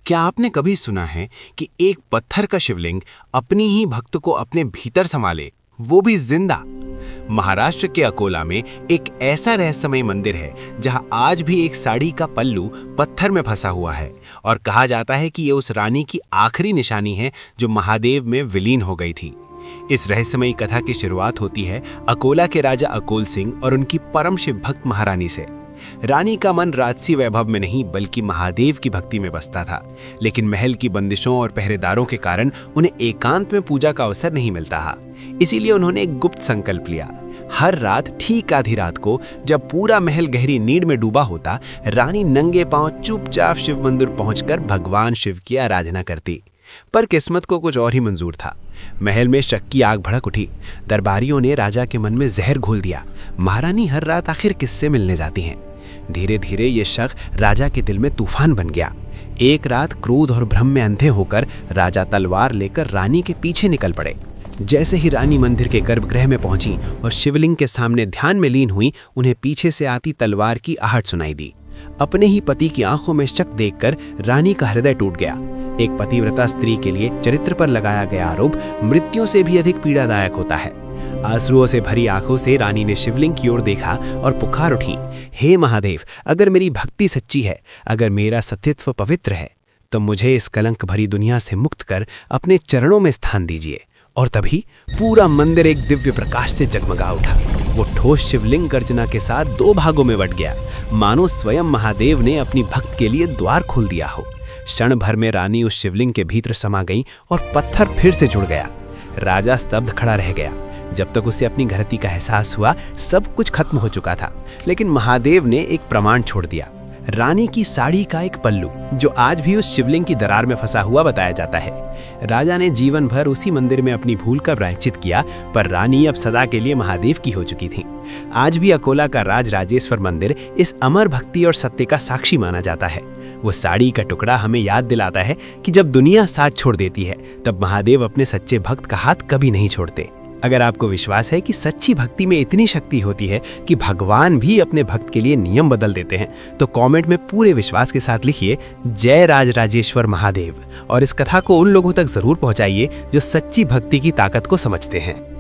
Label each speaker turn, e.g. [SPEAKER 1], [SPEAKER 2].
[SPEAKER 1] क्या आपने कभी सुना है कि एक पत्थर का शिवलिंग अपनी ही भक्त को अपने भीतर संभाले, वो भी जिंदा? महाराष्ट्र के अकोला में एक ऐसा रहस्यमय मंदिर है जहां आज भी एक साड़ी का पल्लू पत्थर में फंसा हुआ है और कहा जाता है कि ये उस रानी की आखिरी निशानी है जो महादेव में विलीन हो गई थी। इस रहस्यमयी कथा की शुरुआत होती है अकोला के राजा अकोल सिंह और उनकी परम शिव भक्त महारानी से। रानी का मन राजसी वैभव में नहीं बल्कि महादेव की भक्ति में बसता था, लेकिन महल की बंदिशों और पहरेदारों के कारण उन्हें एकांत में पूजा का अवसर नहीं मिलता था। इसीलिए उन्होंने एक गुप्त संकल्प लिया। हर रात ठीक आधी रात को जब पूरा महल गहरी नींद में डूबा होता, रानी नंगे पांव चुपचाप शिव मंदिर पहुंचकर भगवान शिव की आराधना करती। पर किस्मत को कुछ और ही मंजूर था। महल में शक की आग भड़क उठी। दरबारियों ने राजा के मन में जहर घोल दिया। महारानी हर रात आखिर किससे मिलने जाती हैं? धीरे धीरे ये शक राजा के दिल में तूफान बन गया। एक रात क्रोध और भ्रम में अंधे होकर राजा तलवार लेकर रानी के पीछे निकल पड़े। जैसे ही रानी मंदिर के गर्भगृह में पहुंची और शिवलिंग के सामने ध्यान में लीन हुई, उन्हें पीछे से आती तलवार की आहट सुनाई दी। अपने ही पति की आंखों में शक देखकर रानी का हृदय टूट गया। एक पतिव्रता स्त्री के लिए चरित्र पर लगाया गया आरोप मृत्यु से भी अधिक पीड़ादायक होता है। आंसुओं से भरी आंखों से रानी ने शिवलिंग की ओर देखा और पुकार उठी, हे महादेव, अगर मेरी भक्ति सच्ची है, अगर मेरा सतीत्व पवित्र है, तो मुझे इस कलंक भरी दुनिया से मुक्त कर अपने चरणों में स्थान दीजिए। और तभी पूरा मंदिर एक दिव्य प्रकाश से जगमगा उठा। वो ठोस शिवलिंग गर्जना के साथ दो भागों में बट गया, मानो स्वयं महादेव ने अपनी भक्त के लिए द्वार खोल दिया हो। क्षण भर में रानी उस शिवलिंग के भीतर समा गई और पत्थर फिर से जुड़ गया। राजा स्तब्ध खड़ा रह गया। जब तक उसे अपनी गलती का एहसास हुआ, सब कुछ खत्म हो चुका था। लेकिन महादेव ने एक प्रमाण छोड़ दिया, रानी की साड़ी का एक पल्लू जो आज भी उस शिवलिंग की दरार में फंसा हुआ बताया जाता है। राजा ने जीवन भर उसी मंदिर में अपनी भूल का प्रायश्चित किया, पर रानी अब सदा के लिए महादेव की हो चुकी थी। आज भी अकोला का राज राजेश्वर मंदिर इस अमर भक्ति और सत्य का साक्षी माना जाता है। वो साड़ी का टुकड़ा हमें याद दिलाता है कि जब दुनिया साथ छोड़ देती है, तब महादेव अपने सच्चे भक्त का हाथ कभी नहीं छोड़ते। अगर आपको विश्वास है कि सच्ची भक्ति में इतनी शक्ति होती है कि भगवान भी अपने भक्त के लिए नियम बदल देते हैं, तो कमेंट में पूरे विश्वास के साथ लिखिए, जय राज राजेश्वर महादेव। और इस कथा को उन लोगों तक जरूर पहुंचाइए जो सच्ची भक्ति की ताकत को समझते हैं।